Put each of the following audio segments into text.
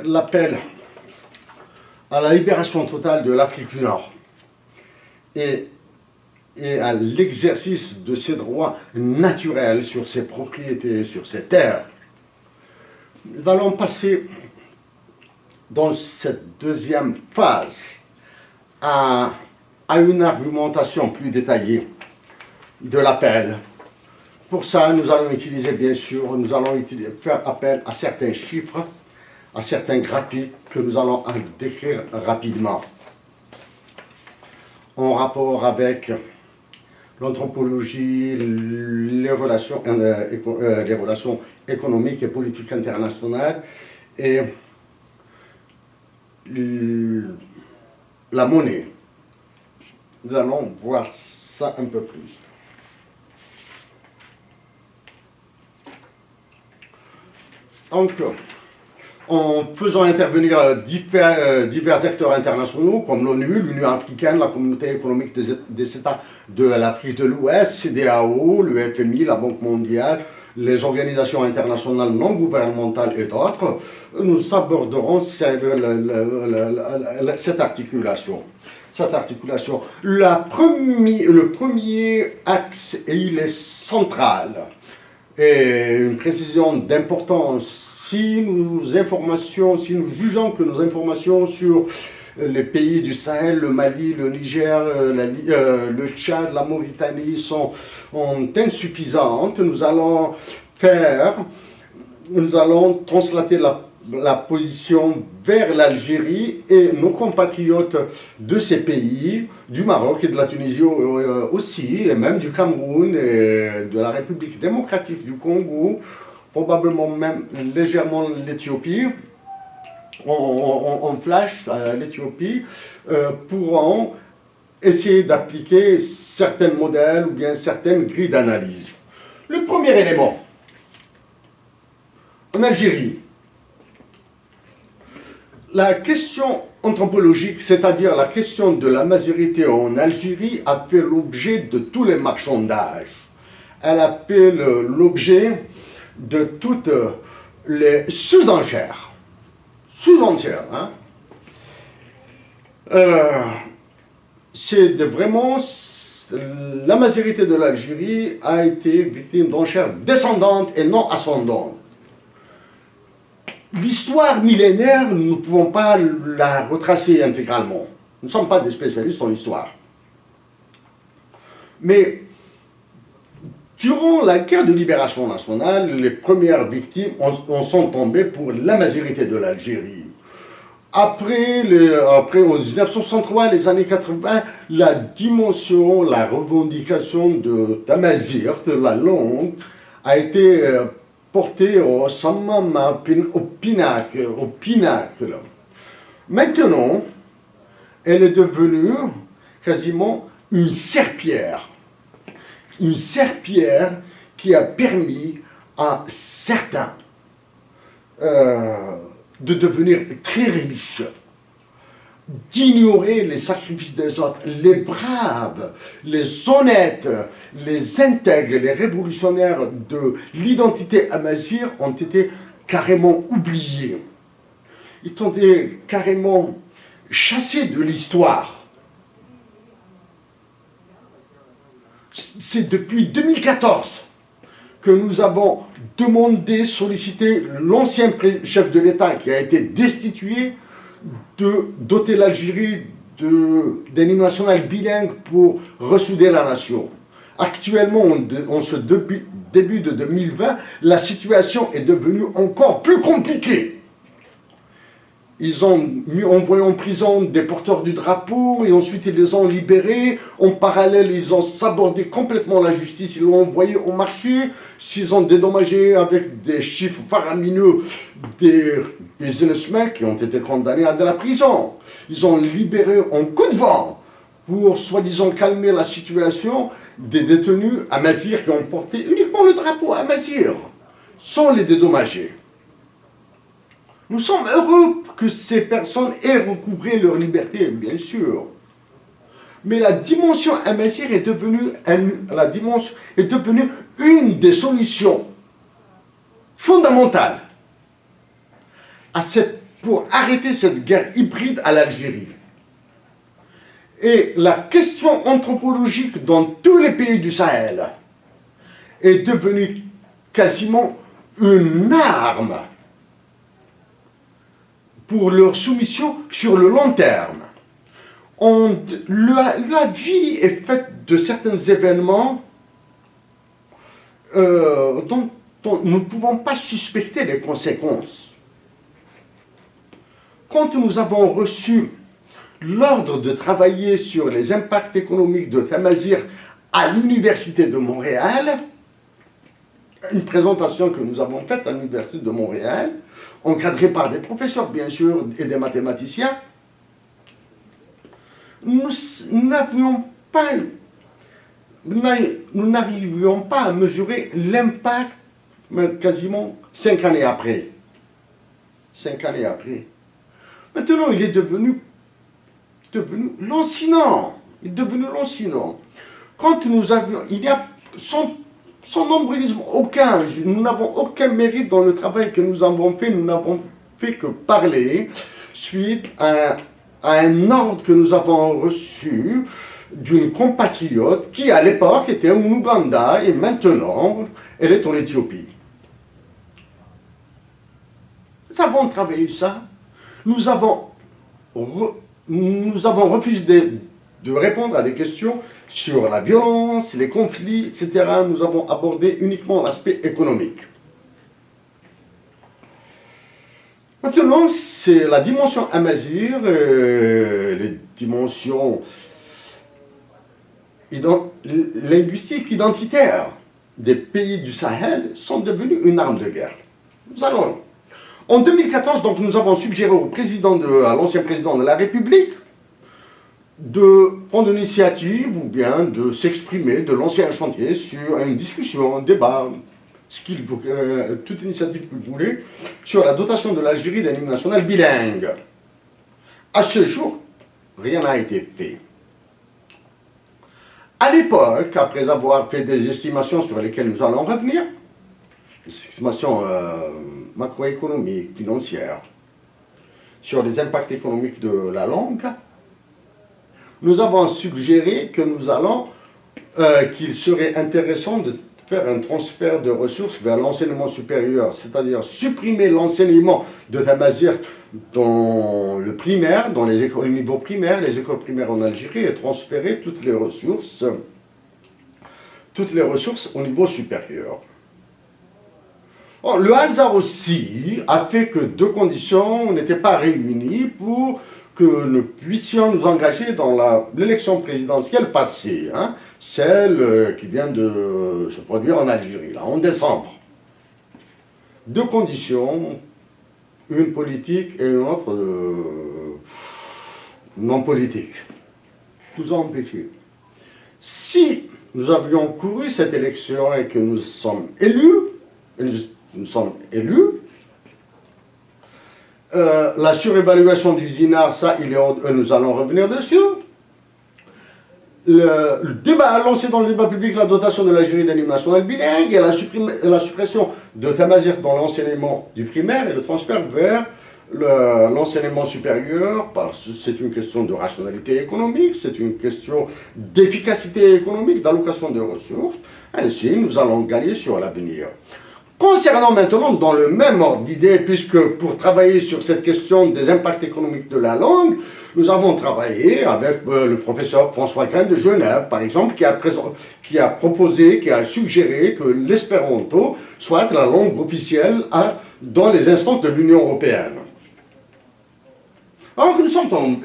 L'appel à la libération totale de l'Afrique du Nord et à l'exercice de ses droits naturels sur ses propriétés, sur ses terres. Nous allons passer dans cette deuxième phase à une argumentation plus détaillée de l'appel. Pour ça, nous allons utiliser, bien sûr, faire appel à certains chiffres, à certains graphiques que nous allons décrire rapidement, en rapport avec l'anthropologie, les relations économiques et politiques internationales et la monnaie. Nous allons voir ça un peu plus. Donc, en faisant intervenir divers acteurs internationaux comme l'ONU, l'Union africaine, la Communauté économique des États de l'Afrique de l'Ouest, CEDEAO, le FMI, la Banque mondiale, les organisations internationales non gouvernementales et d'autres, nous aborderons cette articulation. Le premier axe, et il est central, et une précision d'importance. Si nous jugeons que nos informations sur les pays du Sahel, le Mali, le Niger, le Tchad, la Mauritanie sont insuffisantes, nous allons translater la position vers l'Algérie et nos compatriotes de ces pays, du Maroc et de la Tunisie aussi, et même du Cameroun et de la République démocratique du Congo, probablement même légèrement l'Éthiopie, en flash l'Éthiopie, pourront essayer d'appliquer certains modèles ou bien certaines grilles d'analyse. Le premier élément, en Algérie, la question anthropologique, c'est-à-dire la question de la majorité en Algérie, a fait l'objet de tous les marchandages. Elle a fait l'objet de toutes les sous-enchères. Hein? La majorité de l'Algérie a été victime d'enchères descendantes et non ascendantes. L'histoire millénaire, nous ne pouvons pas la retracer intégralement. Nous ne sommes pas des spécialistes en histoire. Mais durant la guerre de libération nationale, les premières victimes en sont tombées pour la majorité de l'Algérie. Après, en 1963, les années 80, la dimension, la revendication de Tamazigh, de la langue, a été portée au summum, au pinacle. Maintenant, elle est devenue quasiment une serpillière. Une serpillière qui a permis à certains de devenir très riches, d'ignorer les sacrifices des autres. Les braves, les honnêtes, les intègres, les révolutionnaires de l'identité amazigh ont été carrément oubliés. Ils ont été carrément chassés de l'histoire. C'est depuis 2014 que nous avons demandé, sollicité l'ancien chef de l'État qui a été destitué de doter l'Algérie d'un hymne national bilingue pour ressouder la nation. Actuellement, en ce début de 2020, la situation est devenue encore plus compliquée. Ils ont envoyé en prison des porteurs du drapeau et ensuite ils les ont libérés. En parallèle, ils ont sabordé complètement la justice, ils l'ont envoyé au marché. S'ils ont dédommagé avec des chiffres faramineux des businessmen qui ont été condamnés à de la prison. Ils ont libéré en coup de vent pour soi-disant calmer la situation des détenus amazirs qui ont porté uniquement le drapeau amazigh, sans les dédommager. Nous sommes heureux que ces personnes aient recouvré leur liberté, bien sûr. Mais la dimension amazigh est devenue une des solutions fondamentales à cette pour arrêter cette guerre hybride à l'Algérie. Et la question anthropologique dans tous les pays du Sahel est devenue quasiment une arme pour leur soumission sur le long terme. La vie est faite de certains événements dont nous ne pouvons pas suspecter les conséquences. Quand nous avons reçu l'ordre de travailler sur les impacts économiques de Tamazir à l'Université de Montréal, une présentation que nous avons faite à l'Université de Montréal, encadrée par des professeurs bien sûr et des mathématiciens, nous n'arrivions pas à mesurer l'impact quasiment 5 années après. 5 années après. Maintenant, il est devenu lancinant. Il est devenu lancinant. Quand nous avions, il y a sans nombrilisme aucun, nous n'avons aucun mérite dans le travail que nous avons fait, nous n'avons fait que parler suite à un ordre que nous avons reçu d'une compatriote qui à l'époque était en Ouganda et maintenant elle est en Éthiopie. Nous avons travaillé ça, nous avons refusé de répondre à des questions sur la violence, les conflits, etc. Nous avons abordé uniquement l'aspect économique. Maintenant, c'est la dimension amazigh, les dimensions linguistiques, identitaires des pays du Sahel sont devenues une arme de guerre. Nous allons. En 2014, donc, nous avons suggéré à l'ancien président de la République de prendre l'initiative ou bien de s'exprimer, de lancer un chantier sur une discussion, un débat, toute initiative qu'il voulait, sur la dotation de l'Algérie d'un hymne national bilingue. À ce jour, rien n'a été fait. À l'époque, après avoir fait des estimations sur lesquelles nous allons revenir, des estimations macroéconomiques, financières, sur les impacts économiques de la langue, nous avons suggéré que qu'il serait intéressant de faire un transfert de ressources vers l'enseignement supérieur, c'est-à-dire supprimer l'enseignement de Tamazigh dans le primaire, dans les écoles, le niveau primaire, les écoles primaires en Algérie, et transférer toutes les ressources au niveau supérieur. Or, le hasard aussi a fait que deux conditions n'étaient pas réunies pour que nous puissions nous engager dans l'élection présidentielle passée, celle qui vient de se produire en Algérie, là, en décembre. Deux conditions, une politique et une autre non politique. Nous avons amplifié. Si nous avions couru cette élection et que nous sommes élus, la surévaluation du dinar, ça, nous allons revenir dessus. Le débat lancé dans le débat public, la dotation de l'Algérie d'un hymne national bilingue et la suppression de Tamazigh dans l'enseignement du primaire et le transfert vers l'enseignement supérieur, parce que c'est une question de rationalité économique, c'est une question d'efficacité économique, d'allocation de ressources. Ainsi, nous allons gagner sur l'avenir. Concernant maintenant, dans le même ordre d'idée, puisque pour travailler sur cette question des impacts économiques de la langue, nous avons travaillé avec le professeur François Grain de Genève, par exemple, qui a suggéré que l'espéranto soit la langue officielle dans les instances de l'Union européenne. Alors que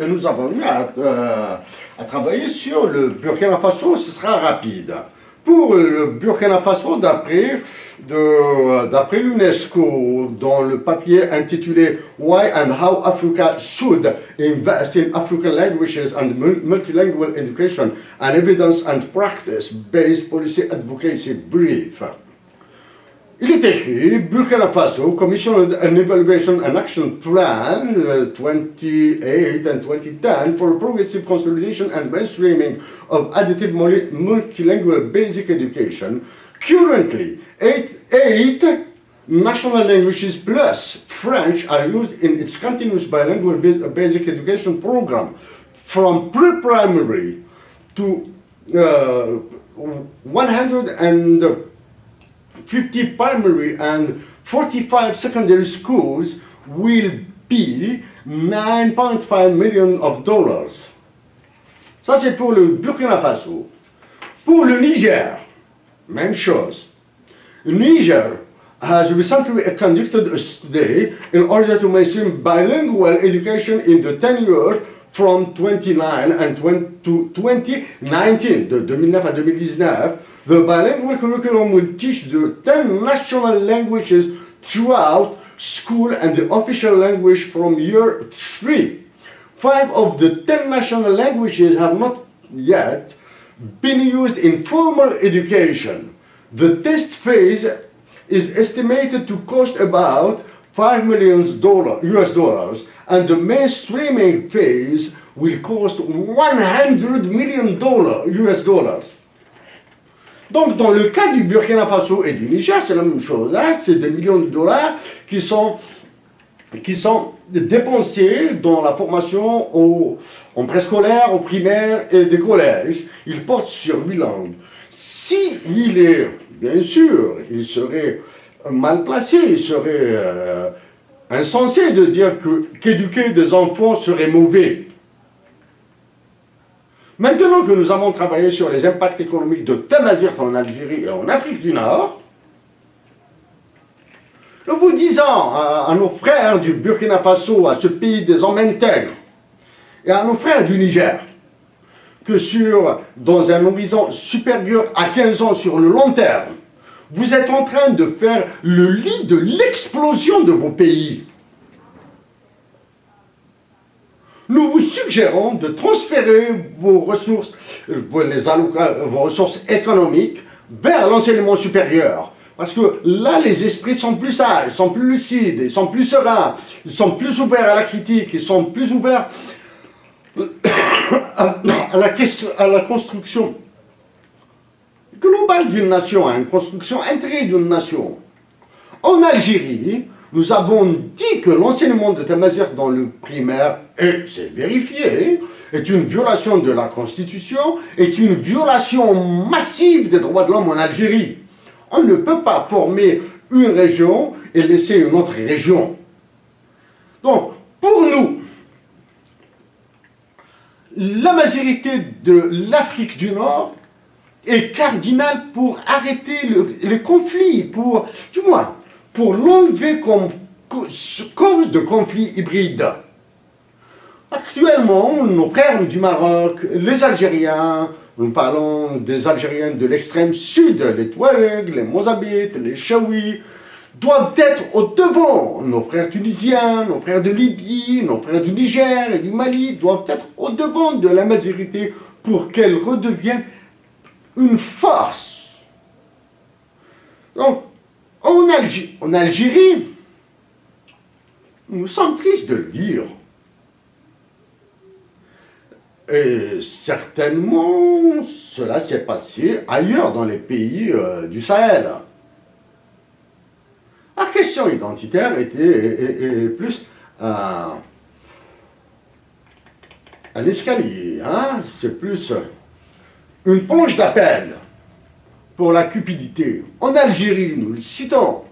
nous avons eu à travailler sur le Burkina Faso, ce sera rapide. Pour le Burkina Faso, d'après l'UNESCO, dans le papier intitulé Why and How Africa Should Invest in African Languages and Multilingual Education, an Evidence and Practice-Based Policy Advocacy Brief. Il est écrit Burkina Faso Commission an Evaluation and Action Plan 28 and 2010 for Progressive Consolidation and Mainstreaming of Additive Multilingual Basic Education. Currently, 8 national languages plus French are used in its continuous bilingual basic education program from pre-primary to 150 primary and 45 secondary schools will be $9.5 million. Ça, c'est pour le Burkina Faso. Pour le Niger, même chose. Niger has recently conducted a study in order to maintain bilingual education in the 10 years from 2009 and to 2019, de 2009 à 2019. The bilingual curriculum will teach the 10 national languages throughout school and the official language from year 3. 5 of the 10 national languages have not yet been used in formal education. The test phase is estimated to cost about $5 million US dollars, and the mainstreaming phase will cost $100 million US dollars. Donc, dans le cas du Burkina Faso et du Niger, c'est la même chose. Hein? C'est des millions de dollars qui sont dépensés dans la formation en préscolaire, au primaire et des collèges. Ils portent sur 8 langues. Si il est, bien sûr, il serait mal placé, il serait insensé de dire qu'éduquer des enfants serait mauvais. Maintenant que nous avons travaillé sur les impacts économiques de Tamazight en Algérie et en Afrique du Nord, nous vous disons à nos frères du Burkina Faso, à ce pays des hommes intègres, et à nos frères du Niger, que dans un horizon supérieur à 15 ans sur le long terme, vous êtes en train de faire le lit de l'explosion de vos pays. Nous vous suggérons de transférer vos ressources, vos ressources économiques vers l'enseignement supérieur. Parce que là, les esprits sont plus sages, sont plus lucides, ils sont plus sereins, ils sont plus ouverts à la critique, ils sont plus ouverts à la construction globale d'une nation, à une construction intégrée d'une nation. En Algérie, nous avons dit que l'enseignement de Tamazight dans le primaire, et c'est vérifié, est une violation de la Constitution, est une violation massive des droits de l'homme en Algérie. On ne peut pas former une région et laisser une autre région. Donc, pour nous, la majorité de l'Afrique du Nord est cardinale pour arrêter les conflits, pour l'enlever comme cause de conflits hybrides. Actuellement, nos frères du Maroc, les Algériens, nous parlons des Algériens de l'extrême sud, les Touaregs, les Mozabites, les Chaouis, doivent être au devant. Nos frères tunisiens, nos frères de Libye, nos frères du Niger et du Mali doivent être au devant de la majorité pour qu'elle redevienne une force. Donc, en Algérie, nous sommes tristes de le dire. Et certainement, cela s'est passé ailleurs dans les pays du Sahel. La question identitaire était plus un escalier, hein? C'est plus une planche d'appel pour la cupidité. En Algérie, nous le citons,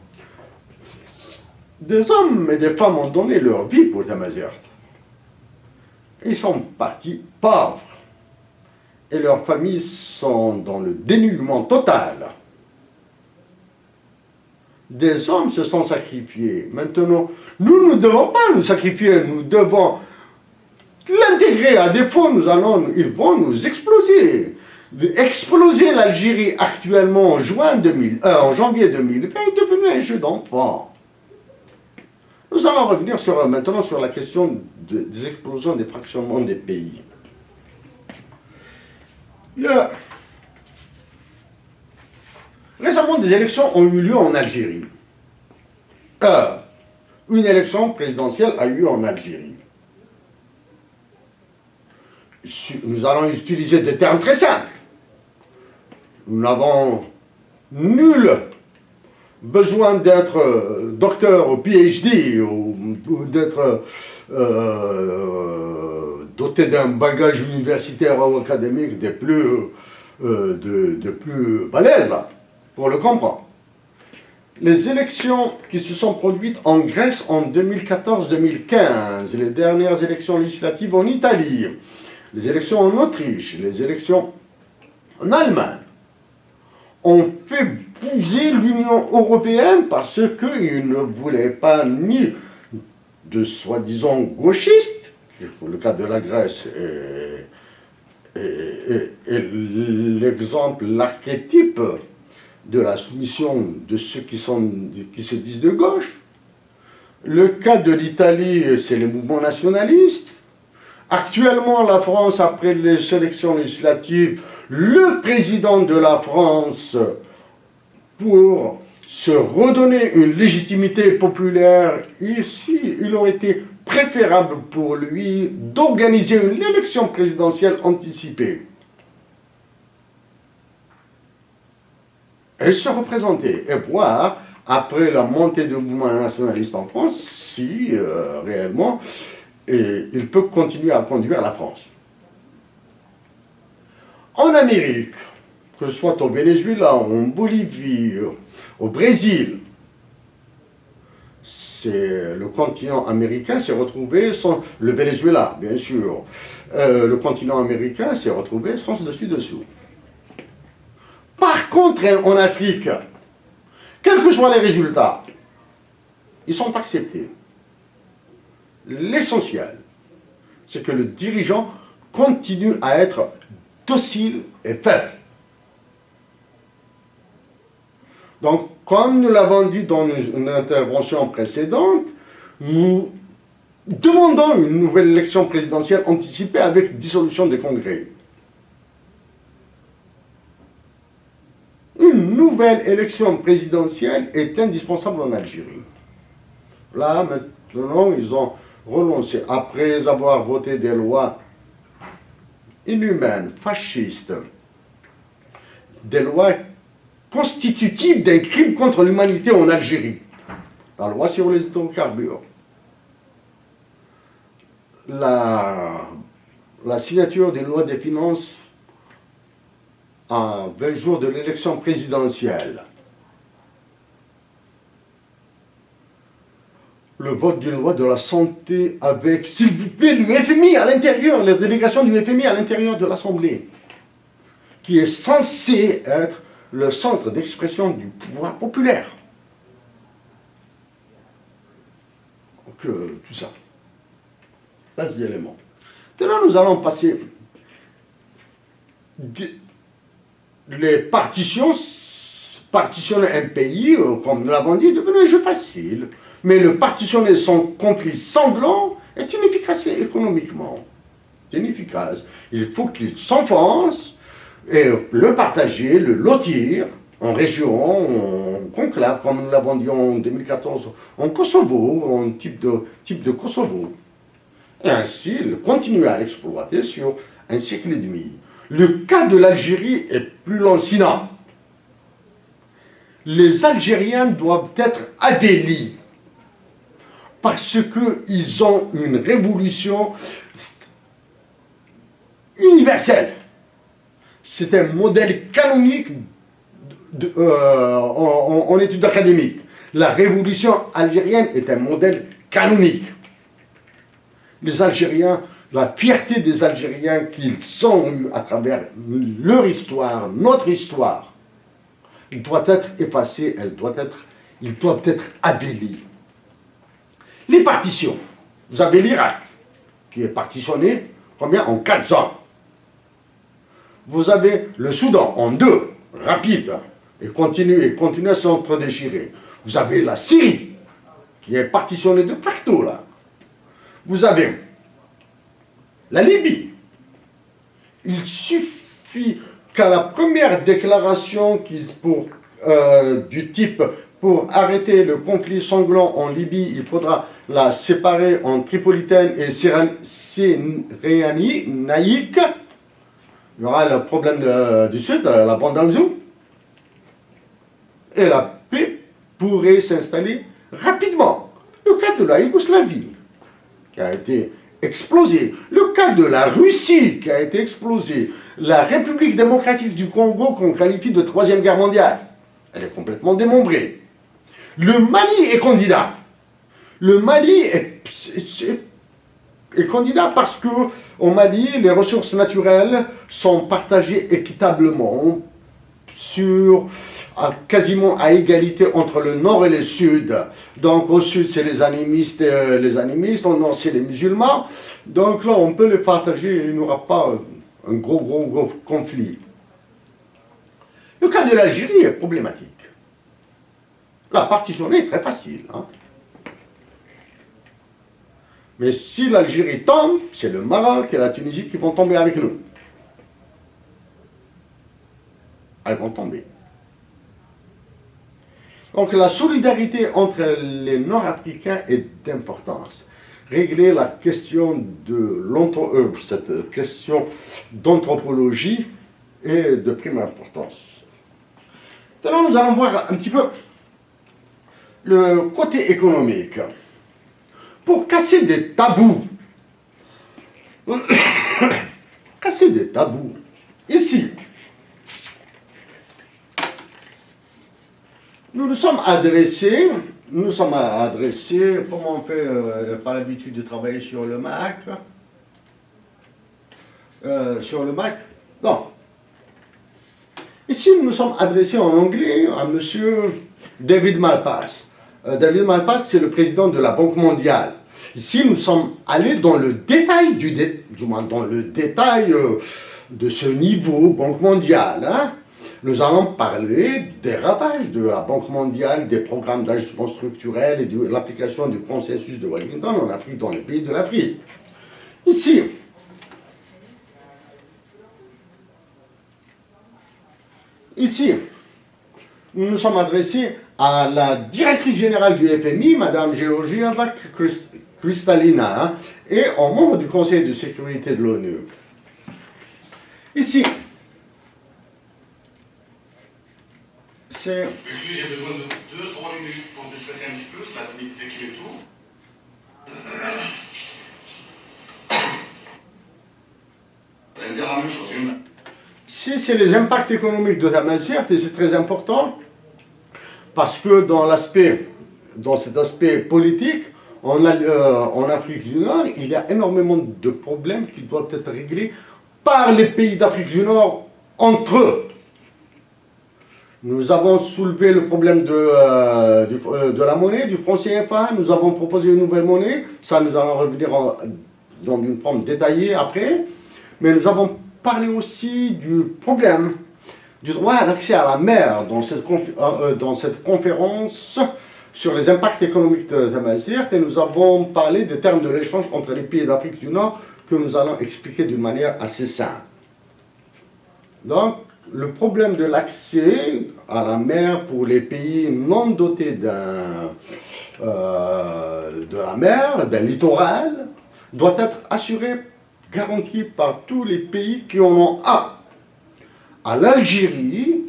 des hommes et des femmes ont donné leur vie pour Tamazight. Ils sont partis pauvres et leurs familles sont dans le dénuement total. Des hommes se sont sacrifiés. Maintenant, nous ne devons pas nous sacrifier, nous devons l'intégrer. À défaut, ils vont nous exploser. Exploser l'Algérie actuellement en janvier 2020 est devenu un jeu d'enfant. Nous allons revenir maintenant sur la question des explosions, des fractionnements des pays. Récemment, des élections ont eu lieu en Algérie. Une élection présidentielle a eu lieu en Algérie. Nous allons utiliser des termes très simples. Nous n'avons nulle besoin d'être docteur ou PhD ou d'être doté d'un bagage universitaire ou académique de plus balèze, là, pour le comprendre. Les élections qui se sont produites en Grèce en 2014-2015, les dernières élections législatives en Italie, les élections en Autriche, les élections en Allemagne, ont fait bouger l'Union européenne parce qu'ils ne voulaient pas ni de soi-disant gauchistes, pour le cas de la Grèce est l'exemple, l'archétype de la soumission de ceux qui se disent de gauche. Le cas de l'Italie, c'est les mouvements nationalistes. Actuellement, la France, après les élections législatives, le président de la France, pour se redonner une légitimité populaire, ici, il aurait été préférable pour lui d'organiser une élection présidentielle anticipée. Et se représenter et voir, après la montée du mouvement nationaliste en France, si réellement il peut continuer à conduire la France. En Amérique, que ce soit au Venezuela, en Bolivie, au Brésil, le continent américain s'est retrouvé sans le Venezuela, bien sûr. Le continent américain s'est retrouvé sans dessus-dessous. Par contre, en Afrique, quels que soient les résultats, ils sont acceptés. L'essentiel, c'est que le dirigeant continue à être docile et faible. Donc, comme nous l'avons dit dans une intervention précédente, nous demandons une nouvelle élection présidentielle anticipée avec dissolution des congrès. Une nouvelle élection présidentielle est indispensable en Algérie. Là, maintenant, ils ont renoncé, après avoir voté des lois inhumaines, fascistes, des lois constitutives d'un crime contre l'humanité en Algérie. La loi sur les hydrocarbures. La signature d'une loi des finances à 20 jours de l'élection présidentielle. Le vote d'une loi de la santé avec, s'il vous plaît, le FMI à l'intérieur, la délégation du FMI à l'intérieur de l'Assemblée, qui est censé être le centre d'expression du pouvoir populaire. Donc, tout ça. Là, c'est l'élément. Maintenant, nous allons passer les partitionner un pays, comme nous l'avons dit, devient un jeu facile. Mais le partitionner son conflit sanglant est inefficace économiquement. C'est inefficace. Il faut qu'il s'enfonce et le partager, le lotir en région, en conclave, comme nous l'avons dit en 2014, en Kosovo, en type de Kosovo. Et ainsi, continuer à l'exploiter sur un siècle et demi. Le cas de l'Algérie est plus lancinant. Les Algériens doivent être avélis parce qu'ils ont une révolution universelle. C'est un modèle canonique en études académiques. La révolution algérienne est un modèle canonique. Les Algériens, la fierté des Algériens qu'ils ont eue à travers leur histoire, notre histoire, elle doit être effacée, ils doivent être avélis. Les partitions. Vous avez l'Irak, qui est partitionné, combien? En 4 ans. Vous avez le Soudan en 2, rapide, et continue à s'entre-déchirer. Vous avez la Syrie, qui est partitionnée de facto, là. Vous avez la Libye. Il suffit qu'à la première déclaration du type pour arrêter le conflit sanglant en Libye, il faudra la séparer en tripolitaine et syrianique. Il y aura le problème du Sud, la bande d'Amzou. Et la paix pourrait s'installer rapidement. Le cas de la Yougoslavie, qui a été explosé. Le cas de la Russie, qui a été explosée. La République démocratique du Congo, qu'on qualifie de troisième guerre mondiale. Elle est complètement démembrée. Le Mali est candidat. Le Mali est candidat parce qu'au Mali, les ressources naturelles sont partagées équitablement quasiment à égalité entre le nord et le sud. Donc au sud, c'est les animistes, au nord, c'est les musulmans. Donc là, on peut les partager, il n'y aura pas un gros conflit. Le cas de l'Algérie est problématique. La partition est très facile. Hein. Mais si l'Algérie tombe, c'est le Maroc et la Tunisie qui vont tomber avec nous. Elles vont tomber. Donc la solidarité entre les Nord-Africains est d'importance. Régler la question cette question d'anthropologie est de prime importance. Maintenant, nous allons voir un petit peu le côté économique. Pour casser des tabous, casser des tabous, ici, nous nous sommes adressés, comment on fait par l'habitude de travailler sur le Mac, non. Ici, nous nous sommes adressés en anglais à monsieur David Malpass. David Malpass, c'est le président de la Banque mondiale. Ici, nous sommes allés dans le détail, dans le détail de ce niveau Banque mondiale. Hein. Nous allons parler des ravages de la Banque mondiale, des programmes d'ajustement structurel et de l'application du consensus de Wellington en Afrique, dans les pays de l'Afrique. Ici, nous nous sommes adressés à la directrice générale du FMI, Mme Georgieva Kristalina, hein, et aux membres du Conseil de sécurité de l'ONU. Ici, c'est... Excusez, j'ai besoin de 2-3 minutes pour discuter un petit peu, c'est la technique et tout. Elle me dit la même chose. Si c'est les impacts économiques de Tamazight, et c'est très important, parce que dans cet aspect politique, en Afrique du Nord, il y a énormément de problèmes qui doivent être réglés par les pays d'Afrique du Nord entre eux. Nous avons soulevé le problème de la monnaie, du franc CFA, nous avons proposé une nouvelle monnaie, ça nous allons revenir dans une forme détaillée après, mais nous avons parlé aussi du problème du droit à l'accès à la mer dans cette conférence sur les impacts économiques de Tamazight, et nous avons parlé des termes de l'échange entre les pays d'Afrique du Nord que nous allons expliquer d'une manière assez simple. Donc, le problème de l'accès à la mer pour les pays non dotés de la mer, d'un littoral, doit être assuré, garanti par tous les pays qui en ont un. À l'Algérie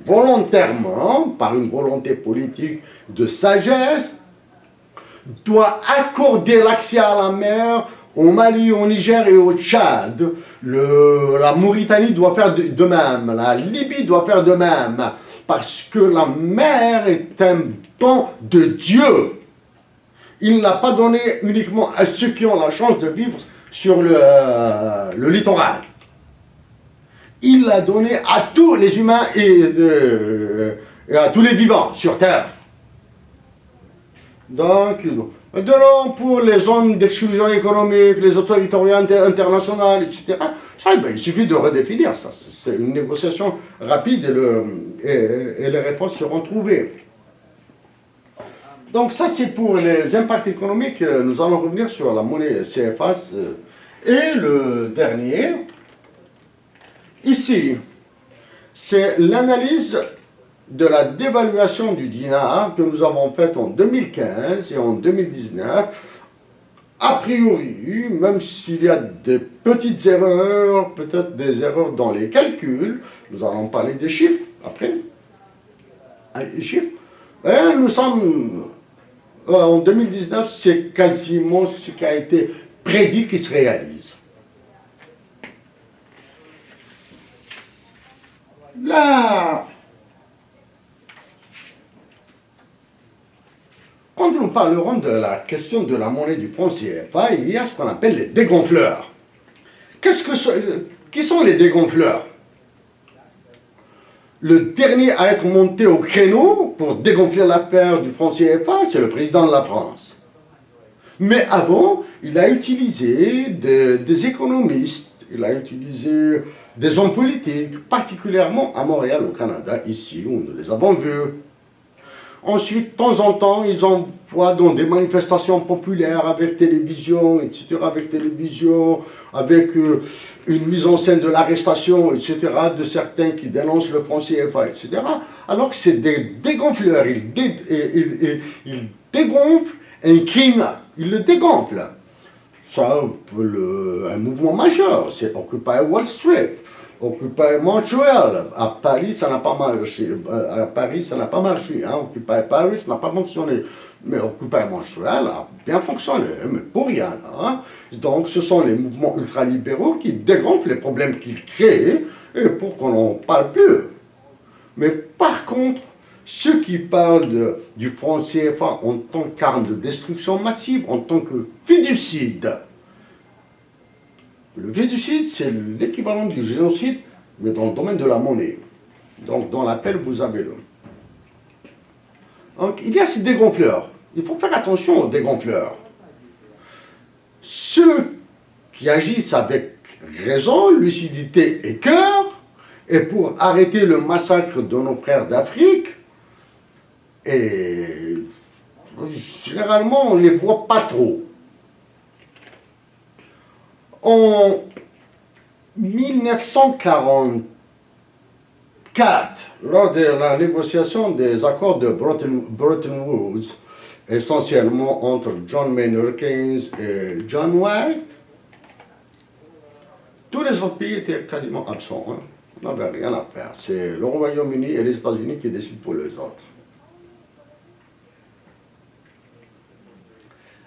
volontairement, par une volonté politique de sagesse, doit accorder l'accès à la mer au Mali, au Niger et au Tchad. La Mauritanie doit faire de même, la Libye doit faire de même, parce que la mer est un don de Dieu. Il ne l'a pas donné uniquement à ceux qui ont la chance de vivre sur le littoral. Il l'a donné à tous les humains et à tous les vivants sur Terre. Donc, pour les zones d'exclusion économique, les autorités internationales, etc., il suffit de redéfinir ça. C'est une négociation rapide et les réponses seront trouvées. Donc ça, c'est pour les impacts économiques. Nous allons revenir sur la monnaie CFA. Et le dernier, ici, c'est l'analyse de la dévaluation du dinar que nous avons faite en 2015 et en 2019. A priori, même s'il y a des petites erreurs, peut-être des erreurs dans les calculs, nous allons parler des chiffres après. Les chiffres, Et nous sommes en 2019, c'est quasiment ce qui a été prédit qui se réalise. Là, quand nous parlerons de la question de la monnaie du franc CFA, il y a ce qu'on appelle les dégonfleurs. Qui sont les dégonfleurs? Le dernier à être monté au créneau pour dégonfler l'affaire du franc CFA, c'est le président de la France. Mais avant, il a utilisé des économistes, il a utilisé des hommes politiques, particulièrement à Montréal, au Canada, ici, où nous les avons vus. Ensuite, de temps en temps, ils envoient dans des manifestations populaires avec télévision, etc., avec une mise en scène de l'arrestation, etc., de certains qui dénoncent le franc CFA, etc., alors que c'est des dégonfleurs. Ils dégonflent un crime, ils le dégonflent. Ça, un mouvement majeur, c'est Occupy Wall Street. Occupy Montréal, à Paris ça n'a pas marché, hein. Occupy Paris n'a pas fonctionné, mais Occupy Montréal a bien fonctionné, mais pour rien. Hein. Donc ce sont les mouvements ultralibéraux qui dégonflent les problèmes qu'ils créent et pour qu'on n'en parle plus. Mais par contre, ceux qui parlent du franc CFA en tant qu'arme de destruction massive, en tant que fiducide, le fiducide, c'est l'équivalent du génocide, mais dans le domaine de la monnaie. Donc, dans l'appel, vous avez le. Donc, il y a ces dégonfleurs. Il faut faire attention aux dégonfleurs. Ceux qui agissent avec raison, lucidité et cœur, et pour arrêter le massacre de nos frères d'Afrique, et généralement, on ne les voit pas trop. En 1944, lors de la négociation des accords de Bretton Woods, essentiellement entre John Maynard Keynes et John White, tous les autres pays étaient quasiment absents. Hein. On n'avait rien à faire. C'est le Royaume-Uni et les États-Unis qui décident pour les autres.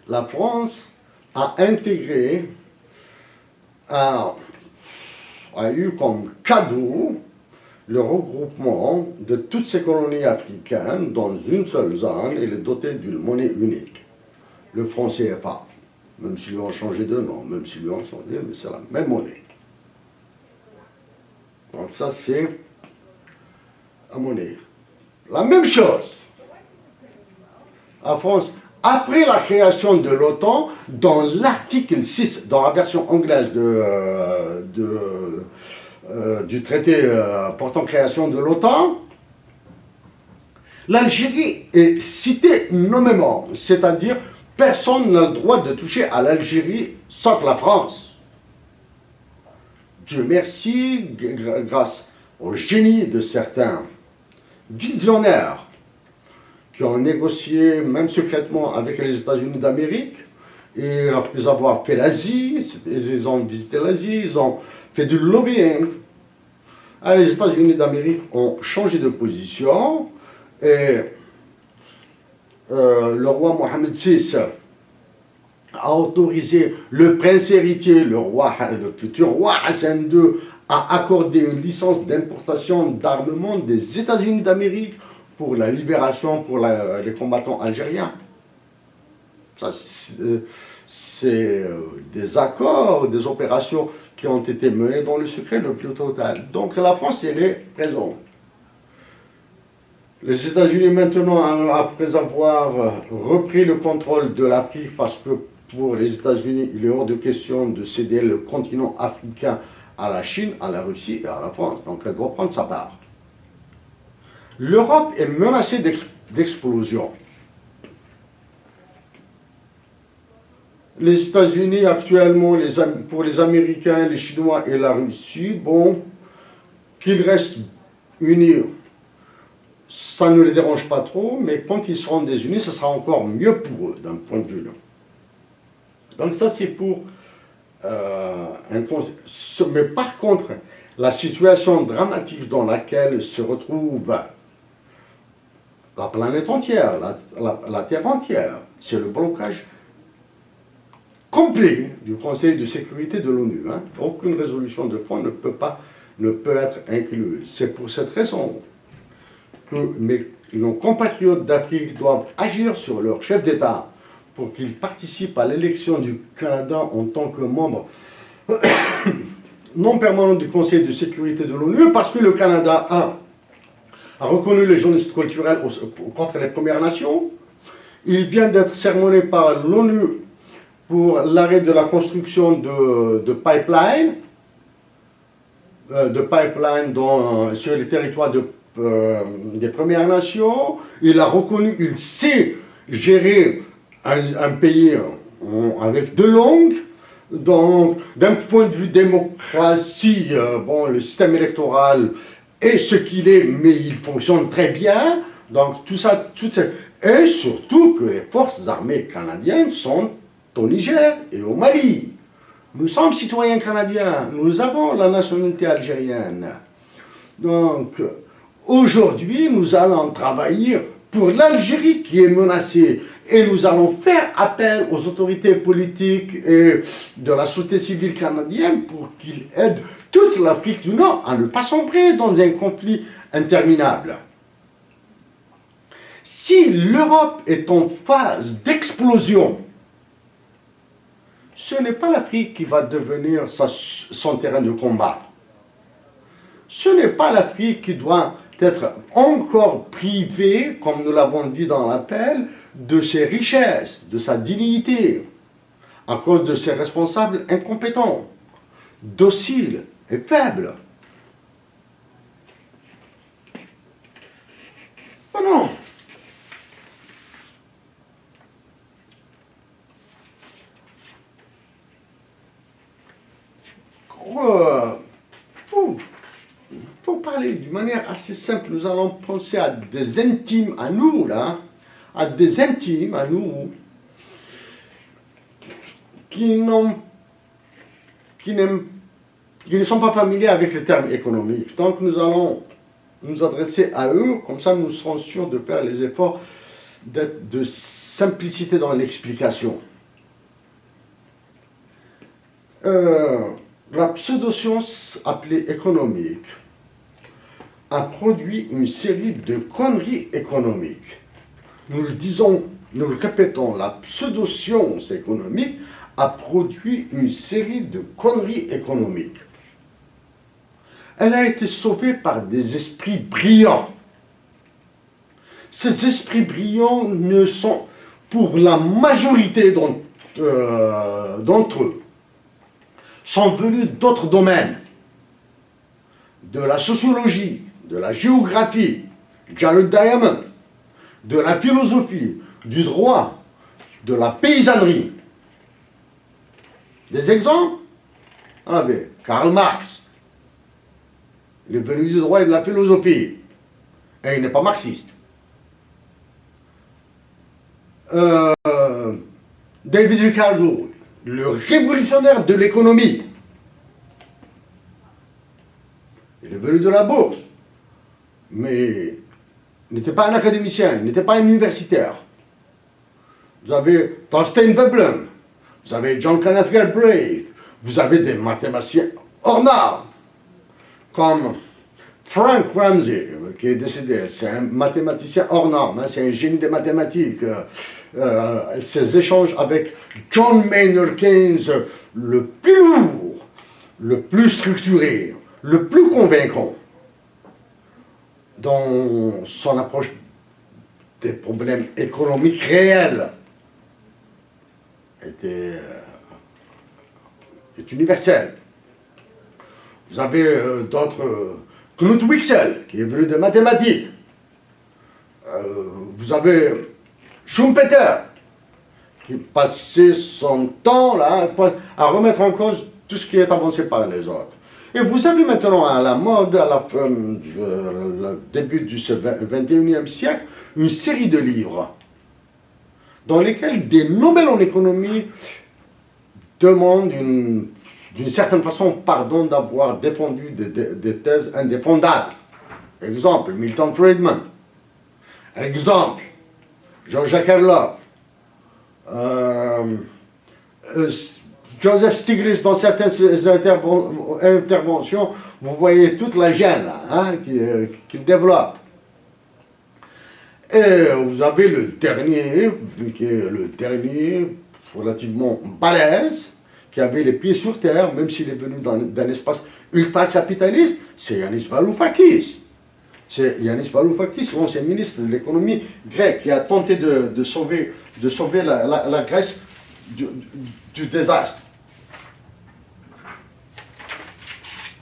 La France a intégré a eu comme cadeau le regroupement de toutes ces colonies africaines dans une seule zone et les doter d'une monnaie unique, le franc CFA, même s'ils lui ont changé de nom, même s'ils lui ont changé, mais c'est la même monnaie. Donc ça c'est la monnaie. La même chose, la France, après la création de l'OTAN, dans l'article 6, dans la version anglaise du traité portant création de l'OTAN, l'Algérie est citée nommément, c'est-à-dire personne n'a le droit de toucher à l'Algérie sauf la France. Dieu merci, grâce au génie de certains visionnaires qui ont négocié, même secrètement, avec les États-Unis d'Amérique, et après avoir fait l'Asie, ils ont visité l'Asie, ils ont fait du lobbying. Alors, les États-Unis d'Amérique ont changé de position, et le roi Mohammed VI a autorisé le prince héritier, le futur roi Hassan II, à accorder une licence d'importation d'armement des États-Unis d'Amérique pour la libération, pour les combattants algériens. Ça, c'est des accords, des opérations qui ont été menées dans le secret le plus total. Donc la France, elle est présente. Les États-Unis maintenant, après avoir repris le contrôle de l'Afrique, parce que pour les États-Unis, il est hors de question de céder le continent africain à la Chine, à la Russie et à la France. Donc elle doit prendre sa part. L'Europe est menacée d'explosion. Les États-Unis actuellement, pour les Américains, les Chinois et la Russie, bon, qu'ils restent unis, ça ne les dérange pas trop, mais quand ils seront désunis, ce sera encore mieux pour eux, d'un point de vue là. Donc ça, c'est pour mais par contre, la situation dramatique dans laquelle se retrouve la planète entière, la Terre entière. C'est le blocage complet du Conseil de sécurité de l'ONU. Hein. Aucune résolution de fond ne peut être incluse. C'est pour cette raison que nos compatriotes d'Afrique doivent agir sur leur chef d'État pour qu'ils participent à l'élection du Canada en tant que membre non permanent du Conseil de sécurité de l'ONU, parce que le Canada a reconnu les journalistes culturels contre les Premières Nations. Il vient d'être sermonné par l'ONU pour l'arrêt de la construction de pipelines sur les territoires des Premières Nations. Il a reconnu, il sait gérer un pays avec deux langues. Donc, d'un point de vue démocratie, le système électoral est ce qu'il est, mais il fonctionne très bien. Donc, et surtout que les forces armées canadiennes sont au Niger et au Mali. Nous sommes citoyens canadiens, nous avons la nationalité algérienne. Donc, aujourd'hui, nous allons travailler pour l'Algérie qui est menacée et nous allons faire appel aux autorités politiques et de la société civile canadienne pour qu'ils aident toute l'Afrique du Nord à ne pas sombrer dans un conflit interminable. Si l'Europe est en phase d'explosion, ce n'est pas l'Afrique qui va devenir son terrain de combat. Ce n'est pas l'Afrique qui doit être encore privée, comme nous l'avons dit dans l'appel, de ses richesses, de sa dignité, à cause de ses responsables incompétents, dociles et faibles. Oh non! Pour parler d'une manière assez simple, nous allons penser à des intimes à nous, là, à des intimes à nous, qui ne sont pas familiers avec les termes économiques. Donc nous allons nous adresser à eux, comme ça nous serons sûrs de faire les efforts de simplicité dans l'explication. La pseudo-science appelée économique a produit une série de conneries économiques. Nous le disons, nous le répétons, la pseudo-science économique a produit une série de conneries économiques. Elle a été sauvée par des esprits brillants. Ces esprits brillants ne sont, pour la majorité d'entre eux, sont venus d'autres domaines, de la sociologie, de la géographie, Jared Diamond, de la philosophie, du droit, de la paysannerie. Des exemples? On avait Karl Marx. Il est venu du droit et de la philosophie. Et il n'est pas marxiste. David Ricardo, le révolutionnaire de l'économie. Il est venu de la bourse. Mais il n'était pas un académicien, il n'était pas un universitaire. Vous avez Thorstein Veblen, vous avez John Kenneth Galbraith, vous avez des mathématiciens hors normes, comme Frank Ramsey, qui est décédé. C'est un mathématicien hors norme, hein, c'est un génie des mathématiques. Ses échanges avec John Maynard Keynes, le plus lourd, le plus structuré, le plus convaincant dans son approche des problèmes économiques réels est universel. Vous avez d'autres, Knut Wicksell, qui est venu des mathématiques. Vous avez Schumpeter, qui passait son temps là, à remettre en cause tout ce qui est avancé par les autres. Et vous avez maintenant à la mode, à la fin, le début du 21e siècle, une série de livres dans lesquels des Nobel en économie demandent d'une certaine façon pardon d'avoir défendu des thèses indéfendables. Exemple, Milton Friedman. Exemple, Jean-Jacques Herlock, Joseph Stiglitz, dans certaines interventions, vous voyez toute la gêne hein, qu'il développe. Et vous avez le dernier, qui est le dernier relativement balèze, qui avait les pieds sur terre, même s'il est venu d'un espace ultra-capitaliste, c'est Yanis Varoufakis. C'est Yanis Varoufakis, l'ancien ministre de l'économie grec, qui a tenté de sauver la Grèce du désastre.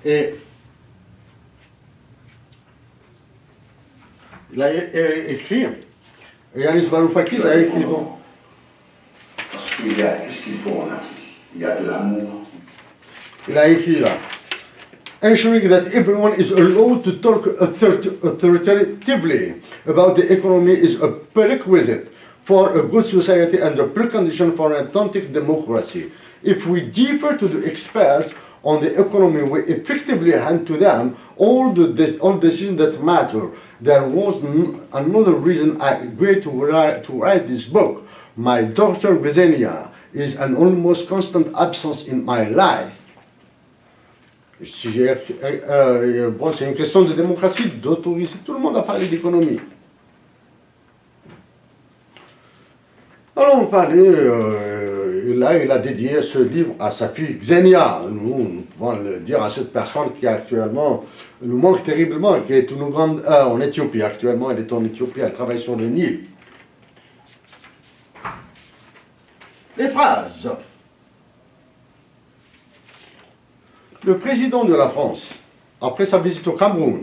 Et il a écrit, Yanis Varoufakis a écrit donc. Parce qu'il y a, qu'est-ce qu'il faut en Afrique? Il y a de l'amour. Il a écrit là. Ensuring that everyone is allowed to talk authoritatively about the economy is a prerequisite for a good society and a precondition for an authentic democracy. If we defer to the experts on the economy, we effectively hand to them all decisions that matter. There was another reason I agreed to write this book. My daughter Ksenia is an almost constant absence in my life. Si bon, c'est une question de démocratie, d'autoriser tout le monde à parler d'économie. Allons parler, là il a dédié ce livre à sa fille Xenia. Nous pouvons le dire à cette personne qui actuellement nous manque terriblement, qui est une grande, en Éthiopie actuellement, elle est en Éthiopie, elle travaille sur le Nil. Les phrases. Le président de la France, après sa visite au Cameroun,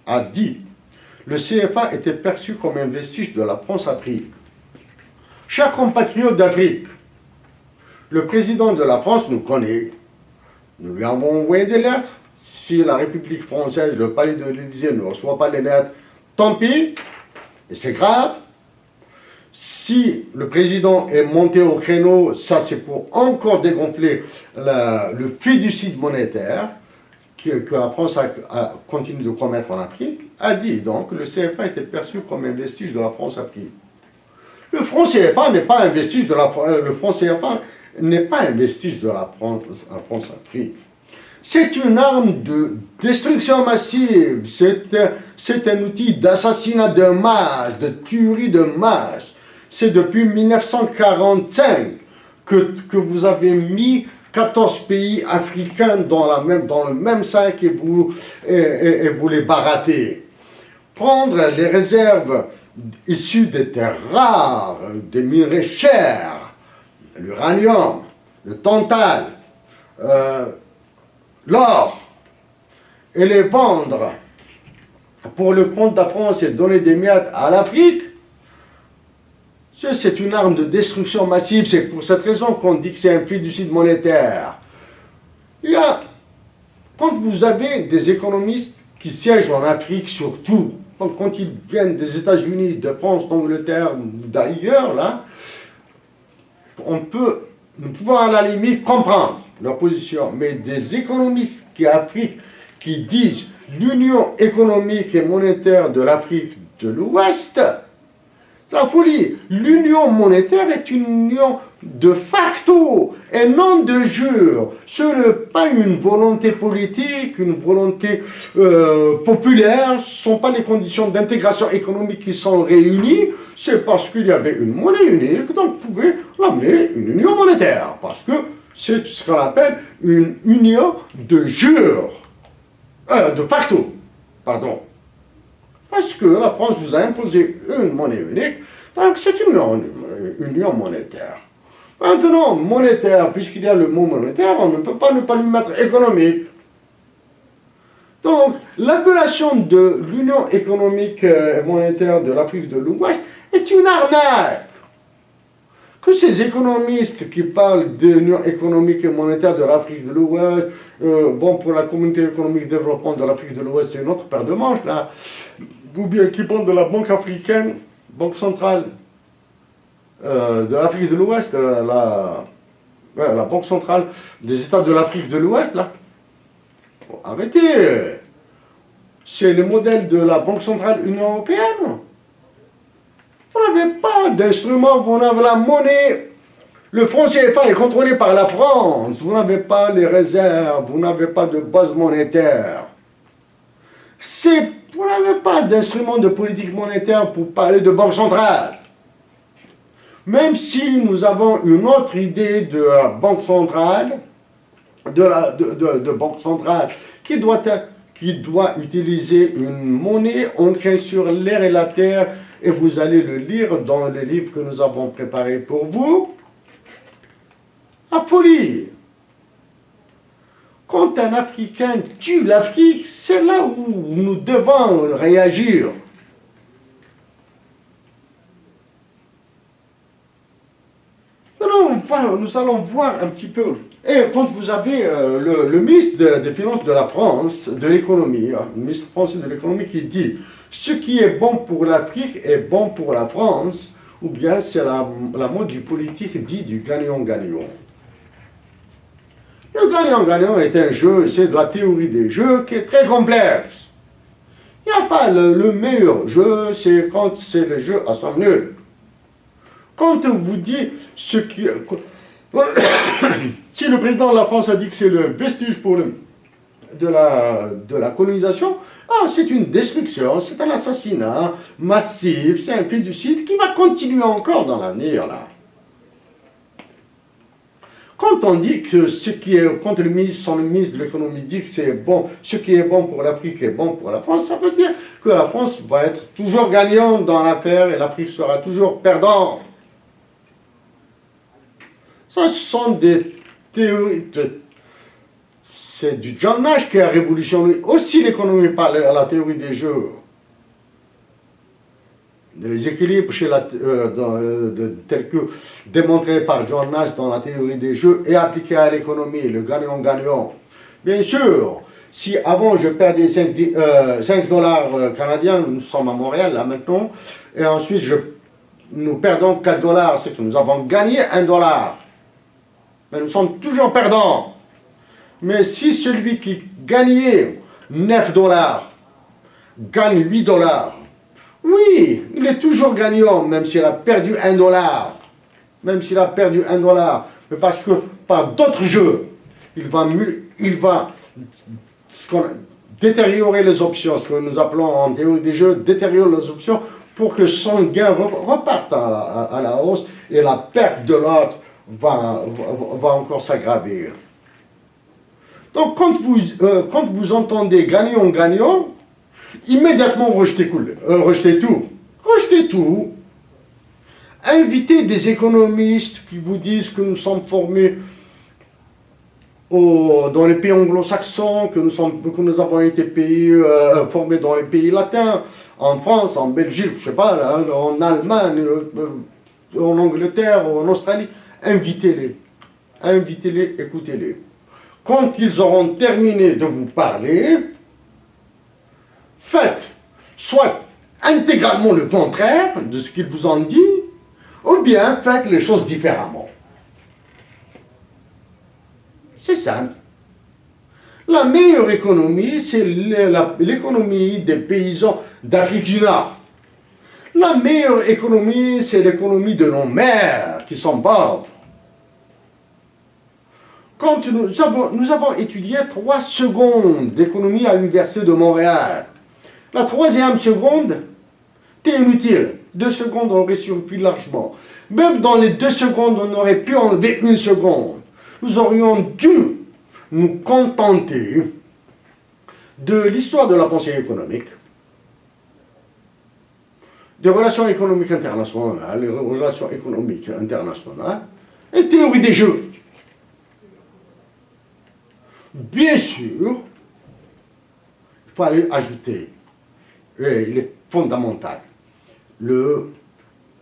a dit « Le CFA était perçu comme un vestige de la France-Afrique. » Chers compatriotes d'Afrique, le président de la France nous connaît. Nous lui avons envoyé des lettres. Si la République française, le palais de l'Élysée ne reçoit pas les lettres, tant pis, et c'est grave. Si le président est monté au créneau, ça c'est pour encore dégonfler le fiducide monétaire que la France continue de commettre en Afrique, a dit donc que le CFA était perçu comme un vestige de la France-Afrique. Le franc CFA n'est pas un vestige de la le franc CFA n'est pas un vestige de la France-Afrique. C'est une arme de destruction massive, c'est un outil d'assassinat de masse, de tuerie de masse. C'est depuis 1945 que vous avez mis 14 pays africains dans le même sac et vous les barattez. Prendre les réserves issues des terres rares, des minerais chers, l'uranium, le tantal, l'or, et les vendre pour le compte de la France et donner des miettes à l'Afrique, c'est une arme de destruction massive. C'est pour cette raison qu'on dit que c'est un fiducide monétaire. Quand vous avez des économistes qui siègent en Afrique surtout, donc quand ils viennent des États-Unis, de France, d'Angleterre, d'ailleurs, là, nous pouvons à la limite comprendre leur position. Mais des économistes qui disent l'union économique et monétaire de l'Afrique de l'Ouest, c'est la folie. L'union monétaire est une union de facto et non de jure. Ce n'est pas une volonté politique, une volonté populaire. Ce ne sont pas les conditions d'intégration économique qui sont réunies. C'est parce qu'il y avait une monnaie unique, donc vous pouvez l'amener une union monétaire. Parce que c'est ce qu'on appelle une union de jure. De facto, pardon. Parce que la France vous a imposé une monnaie unique, donc c'est une union monétaire. Maintenant, monétaire, puisqu'il y a le mot monétaire, on ne peut pas ne pas lui mettre économique. Donc, l'appellation de l'Union économique et monétaire de l'Afrique de l'Ouest est une arnaque. Que ces économistes qui parlent de l'Union économique et monétaire de l'Afrique de l'Ouest, bon, pour la communauté économique de développement de l'Afrique de l'Ouest, c'est une autre paire de manches, là, ou bien qui parlent de la Banque africaine, Banque centrale de l'Afrique de l'Ouest, la Banque centrale des États de l'Afrique de l'Ouest, là. Arrêtez! C'est le modèle de la Banque centrale Union européenne. Vous n'avez pas d'instrument, vous n'avez la monnaie. Le franc CFA est contrôlé par la France. Vous n'avez pas les réserves, vous n'avez pas de base monétaire. Vous n'avez pas d'instrument de politique monétaire pour parler de banque centrale. Même si nous avons une autre idée de banque centrale, de banque centrale qui doit utiliser une monnaie ancrée sur l'air et la terre, et vous allez le lire dans le livre que nous avons préparé pour vous. La folie. Quand un Africain tue l'Afrique, c'est là où nous devons réagir. Nous allons voir un petit peu. Et quand vous avez le ministre des Finances de la France, de l'économie, le ministre français de l'économie qui dit « Ce qui est bon pour l'Afrique est bon pour la France », ou bien c'est la mode du politique dit du gagnant-gagnant. Le gagnant-gagnant est un jeu, c'est de la théorie des jeux qui est très complexe. Il n'y a pas le meilleur jeu, c'est quand c'est le jeu à somme nulle. Quand on vous dit ce qui... si le président de la France a dit que c'est le vestige de la colonisation, c'est une destruction, c'est un assassinat massif, c'est un féticide qui va continuer encore dans l'avenir, là. Quand on dit que quand le ministre de l'économie dit que c'est bon, ce qui est bon pour l'Afrique est bon pour la France, ça veut dire que la France va être toujours gagnante dans l'affaire et l'Afrique sera toujours perdante. Ça, ce sont des théories. C'est du John Nash qui a révolutionné aussi l'économie par la théorie des jeux. Les équilibres tels que démontrés par John Nash dans la théorie des jeux et appliqués à l'économie, le gagnant-gagnant. Bien sûr, si avant je perdais 5 dollars canadiens, nous sommes à Montréal là maintenant, et ensuite nous perdons 4 dollars, c'est que nous avons gagné 1 dollar. Mais nous sommes toujours perdants. Mais si celui qui gagnait 9 dollars gagne 8 dollars, oui, il est toujours gagnant, même s'il a perdu 1 dollar. Même s'il a perdu 1 dollar. Mais parce que par d'autres jeux, il va détériorer les options, ce que nous appelons en théorie des jeux, détériorer les options pour que son gain reparte à la hausse et la perte de l'autre va encore s'aggraver. Donc quand vous entendez gagnant-gagnant, immédiatement rejetez tout. Rejetez tout. Invitez des économistes qui vous disent que nous sommes formés dans les pays anglo-saxons, que nous avons été formés dans les pays latins, en France, en Belgique, je sais pas, là, en Allemagne, en Angleterre, en Australie. Invitez-les, écoutez-les. Quand ils auront terminé de vous parler, faites soit intégralement le contraire de ce qu'ils vous ont dit, ou bien faites les choses différemment. C'est simple. La meilleure économie, c'est l'économie des paysans d'Afrique du Nord. La meilleure économie, c'est l'économie de nos mères qui sont pauvres. Quand nous avons étudié 3 secondes d'économie à l'Université de Montréal. La 3e seconde était inutile. 2 secondes auraient suffi largement. Même dans les 2 secondes, on aurait pu enlever 1 seconde. Nous aurions dû nous contenter de l'histoire de la pensée économique, des relations économiques internationales, les relations économiques internationales, et théorie des jeux. Bien sûr, il fallait ajouter, et il est fondamental,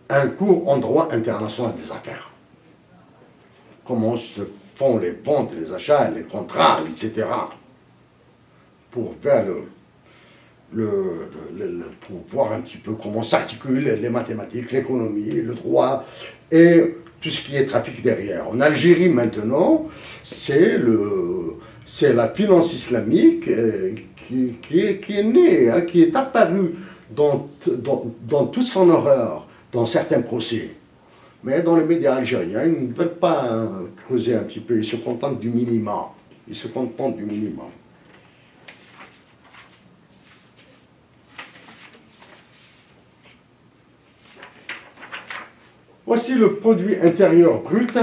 un cours en droit international des affaires. Comment se font les ventes, les achats, les contrats, etc. Pour faire pour voir un petit peu comment s'articulent les mathématiques, l'économie, le droit et tout ce qui est trafic derrière. En Algérie maintenant, c'est la finance islamique qui est née, qui est apparue dans toute son horreur dans certains procès. Mais dans les médias algériens, ils ne veulent pas creuser un petit peu, ils se contentent du minimum. Ils se contentent du minimum. Voici le produit intérieur brut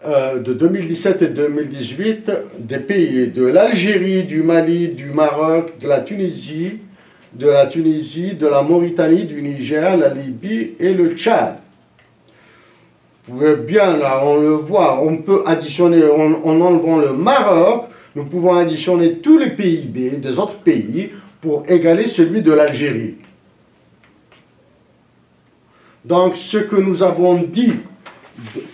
de 2017 et 2018 des pays de l'Algérie, du Mali, du Maroc, de la Tunisie, de la Mauritanie, du Niger, la Libye et le Tchad. Vous pouvez bien, là, on le voit, on peut additionner, en enlevant le Maroc, nous pouvons additionner tous les PIB des autres pays pour égaler celui de l'Algérie. Donc, ce que nous avons dit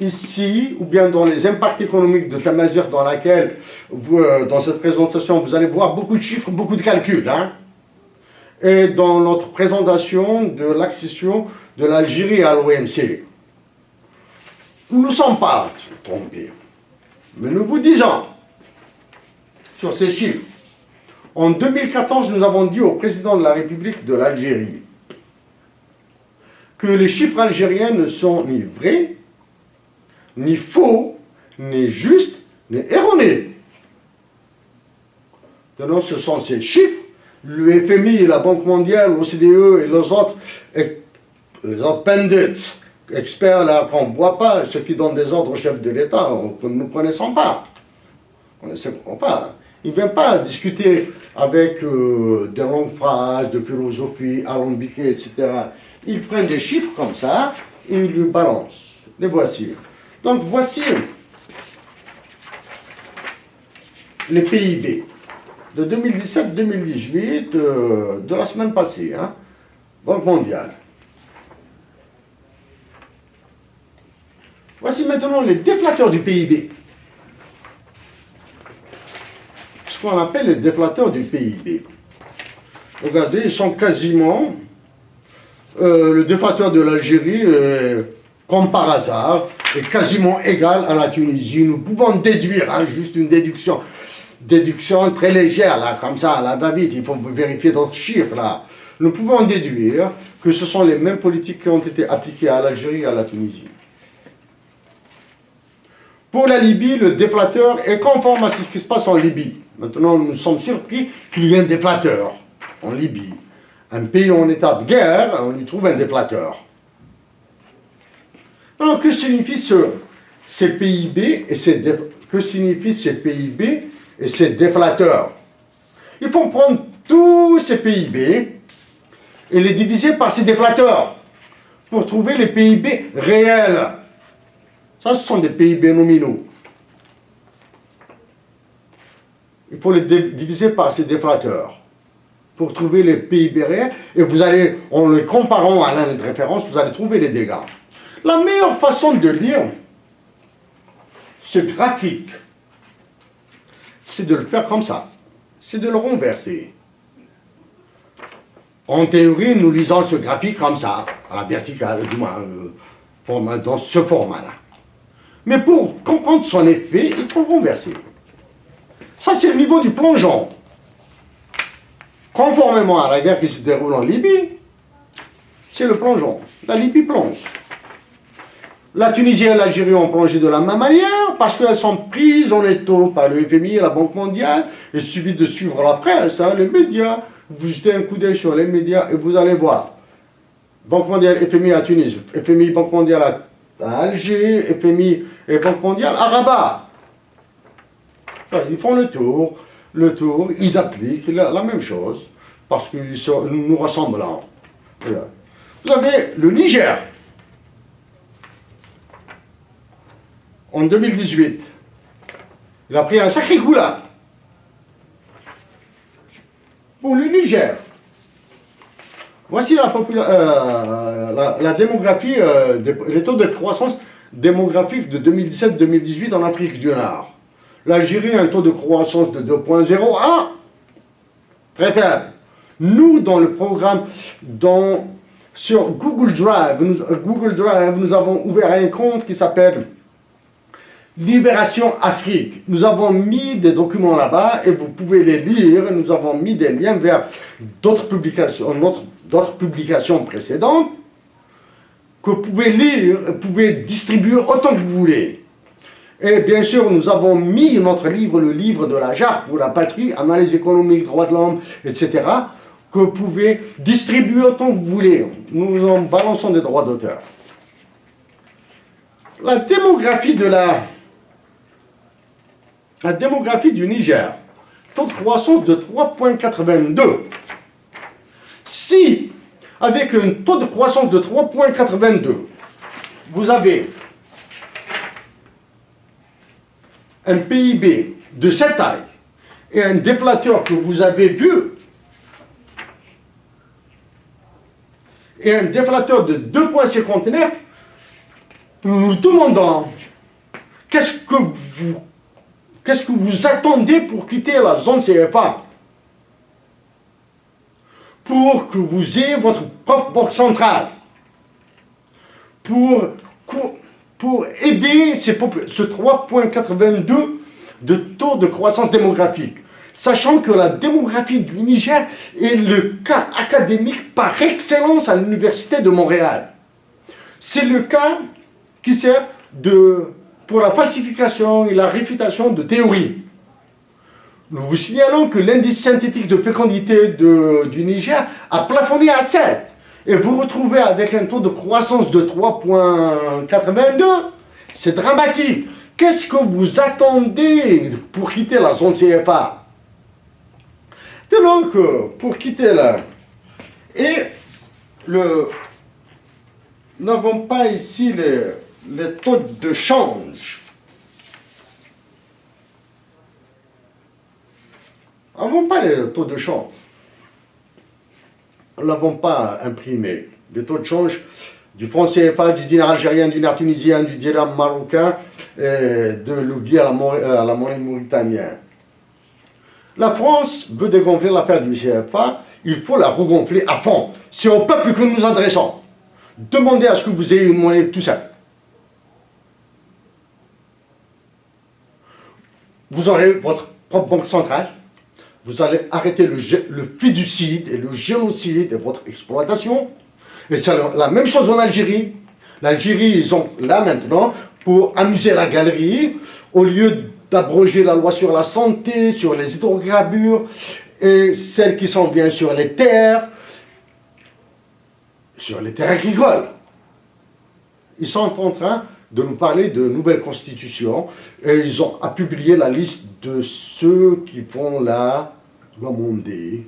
ici, ou bien dans les impacts économiques de Tamazir, dans laquelle, dans cette présentation, vous allez voir beaucoup de chiffres, beaucoup de calculs, hein, et dans notre présentation de l'accession de l'Algérie à l'OMC. Nous ne sommes pas trompés, mais nous vous disons, sur ces chiffres, en 2014, nous avons dit au président de la République de l'Algérie que les chiffres algériens ne sont ni vrais, ni faux, ni justes, ni erronés. Donc ce sont ces chiffres, le FMI, la Banque mondiale, l'OCDE et les autres pundits, experts là qu'on ne voit pas, ceux qui donnent des ordres au chef de l'État, que nous ne connaissons pas. Ils ne viennent pas discuter avec des longues phrases de philosophie alambiquée, etc. Ils prennent des chiffres comme ça et ils les balancent. Les voici. Donc voici les PIB de 2017-2018 de la semaine passée, hein, Banque mondiale. Voici maintenant les déflateurs du PIB. Ce qu'on appelle les déflateurs du PIB. Regardez, ils sont quasiment... le déflateur de l'Algérie, comme par hasard, est quasiment égal à la Tunisie. Nous pouvons déduire, hein, juste une déduction très légère, là, comme ça, à la va-vite, il faut vérifier d'autres chiffres, là. Nous pouvons déduire que ce sont les mêmes politiques qui ont été appliquées à l'Algérie et à la Tunisie. Pour la Libye, le déflateur est conforme à ce qui se passe en Libye. Maintenant, nous sommes surpris qu'il y ait un déflateur en Libye. Un pays en état de guerre, on lui trouve un déflateur. Alors, que signifient ces PIB et que signifient ces PIB et ces déflateurs? Il faut prendre tous ces PIB et les diviser par ces déflateurs pour trouver les PIB réels. Ça, ce sont des PIB nominaux. Il faut les diviser par ces déflateurs pour trouver les PIB réels, et vous allez, en les comparant à l'année de référence, vous allez trouver les dégâts. La meilleure façon de lire ce graphique, c'est de le faire comme ça, c'est de le renverser. En théorie, nous lisons ce graphique comme ça, à la verticale, du moins, dans ce format-là. Mais pour comprendre son effet, il faut le renverser. Ça, c'est le niveau du plongeon. Conformément à la guerre qui se déroule en Libye, c'est le plongeon. La Libye plonge. La Tunisie et l'Algérie ont plongé de la même manière parce qu'elles sont prises en étau par le FMI et la Banque mondiale. Il suffit de suivre la presse, hein, les médias. Vous jetez un coup d'œil sur les médias et vous allez voir. Banque mondiale, FMI à Tunis, FMI, Banque mondiale à Alger, FMI et Banque mondiale à Rabat. Ils font le tour, ils appliquent la même chose, parce que nous ressemblons. Voilà. Vous avez le Niger. En 2018, il a pris un sacré coup là. Pour le Niger, voici la démographie, les taux de croissance démographique de 2017-2018 en Afrique du Nord. L'Algérie a un taux de croissance de 2,01, très faible. Nous, dans le programme, sur Google Drive, nous avons ouvert un compte qui s'appelle Libération Afrique. Nous avons mis des documents là-bas et vous pouvez les lire. Nous avons mis des liens vers d'autres publications précédentes que vous pouvez lire, vous pouvez distribuer autant que vous voulez. Et bien sûr, nous avons mis notre livre, le livre de la JAR pour la patrie, analyse économique, droits de l'homme, etc., que vous pouvez distribuer autant que vous voulez. Nous en balançons des droits d'auteur. La démographie du Niger, taux de croissance de 3,82. Si, avec un taux de croissance de 3,82, vous avez un PIB de cette taille et un déflateur que vous avez vu, et un déflateur de 2,59, nous nous demandons qu'est-ce que vous attendez pour quitter la zone CFA, pour que vous ayez votre propre banque centrale, pour aider ce 3,82 de taux de croissance démographique, sachant que la démographie du Niger est le cas académique par excellence à l'Université de Montréal. C'est le cas qui sert pour la falsification et la réfutation de théories. Nous vous signalons que l'indice synthétique de fécondité du Niger a plafonné à 7. Et vous retrouvez avec un taux de croissance de 3,82. C'est dramatique. Qu'est-ce que vous attendez pour quitter la zone CFA? Donc, pour quitter là, et nous n'avons pas ici les taux de change. Nous n'avons pas les taux de change. Nous n'avons pas imprimé. Les taux de change du franc CFA, du dinar algérien, du dinar tunisien, du dirham marocain, et de l'oubli à la monnaie mauritanienne. La France veut dégonfler l'affaire du CFA, il faut la regonfler à fond. C'est au peuple que nous nous adressons. Demandez à ce que vous ayez une monnaie tout seul. Vous aurez votre propre banque centrale. Vous allez arrêter le fiducide et le génocide de votre exploitation. Et c'est la même chose en Algérie. L'Algérie, ils ont là maintenant, pour amuser la galerie, au lieu d'abroger la loi sur la santé, sur les hydrocarbures, et celles qui sont bien sur les terres agricoles. Ils sont en train de nous parler de nouvelle constitution, et ils ont publié la liste de ceux qui font la mondée.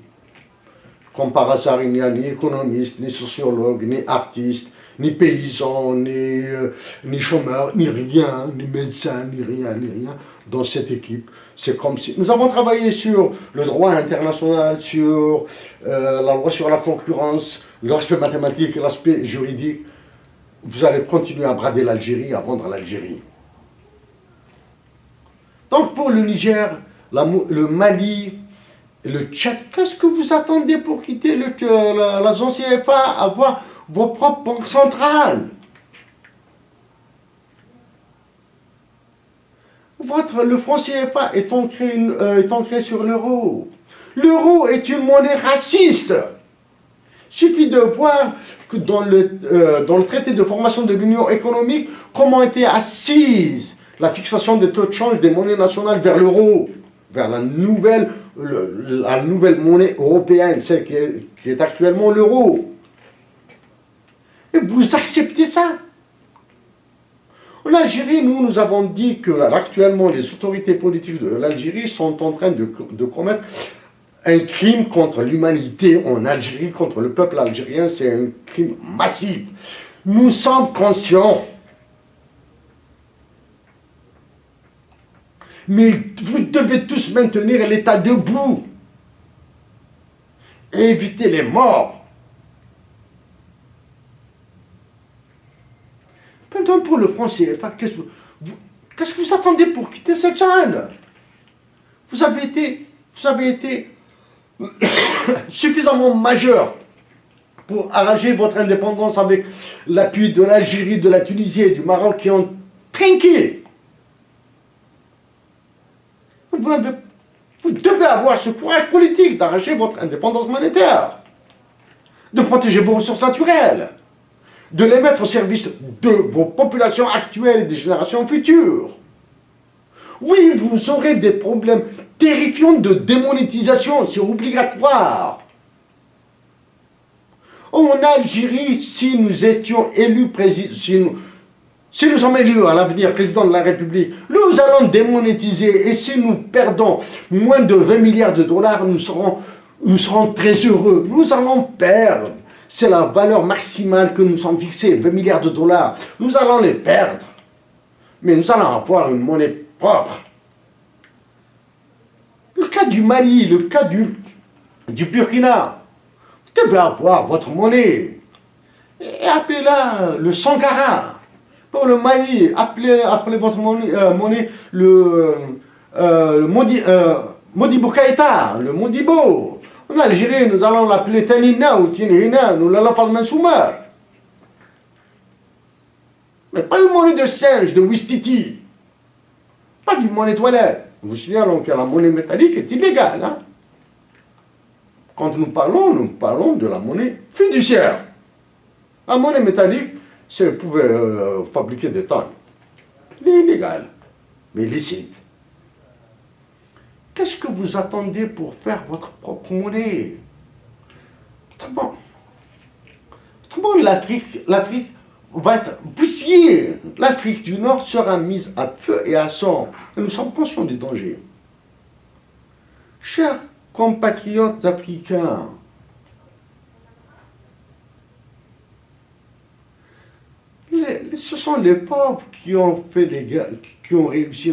Comme par hasard, il n'y a ni économiste, ni sociologue, ni artiste, ni paysan, ni chômeur, ni rien, ni médecin, ni rien dans cette équipe. C'est comme si... Nous avons travaillé sur le droit international, sur la loi sur la concurrence, l'aspect mathématique, l'aspect juridique. Vous allez continuer à brader l'Algérie, à vendre l'Algérie. Donc pour le Niger, le Mali, le Tchad, qu'est-ce que vous attendez pour quitter la zone CFA, avoir vos propres banques centrales? Le franc CFA est ancré sur l'euro. L'euro est une monnaie raciste. Il suffit de voir que dans le traité de formation de l'Union économique, comment était assise la fixation des taux de change des monnaies nationales vers l'euro, vers la nouvelle monnaie européenne, celle qui est actuellement l'euro. Et vous acceptez ça? En Algérie, nous avons dit que actuellement les autorités politiques de l'Algérie sont en train de commettre un crime contre l'humanité en Algérie, contre le peuple algérien. C'est un crime massif. Nous sommes conscients. Mais vous devez tous maintenir l'État debout et éviter les morts. Pendant pour le franc CFA, qu'est-ce que vous attendez pour quitter cette zone? Vous avez été suffisamment majeur pour arracher votre indépendance avec l'appui de l'Algérie, de la Tunisie et du Maroc qui ont trinqué Vous devez avoir ce courage politique d'arracher votre indépendance monétaire, de protéger vos ressources naturelles, de les mettre au service de vos populations actuelles et des générations futures. Oui, vous aurez des problèmes terrifiants de démonétisation, c'est obligatoire. En Algérie, si nous étions élus président, si nous sommes élus à l'avenir président de la République, nous allons démonétiser. Et si nous perdons moins de 20 milliards de dollars, nous serons très heureux. Nous allons perdre. C'est la valeur maximale que nous sommes fixés, 20 milliards de dollars. Nous allons les perdre. Mais nous allons avoir une monnaie propre. Le cas du Mali, le cas du Burkina, vous devez avoir votre monnaie. Et appelez-la le Sankara. Pour le Mali, appelez votre monnaie le Modibo Keïta, le Modibo. En Algérie, nous allons l'appeler Tanina ou Tinina, nous l'allons faire Mansoumar. Mais pas une monnaie de singe, de Ouistiti. Pas d'une monnaie toilette. Vous signalons que la monnaie métallique est illégale. Hein? Quand nous parlons de la monnaie fiduciaire. La monnaie métallique, si vous pouvez fabriquer des tonnes. Il est illégal, mais licite. Qu'est-ce que vous attendez pour faire votre propre monnaie? Autrement, l'Afrique va être bousillée. L'Afrique du Nord sera mise à feu et à sang. Et nous sommes conscients du danger. Chers compatriotes africains, ce sont les pauvres qui ont fait les guerres, qui ont réussi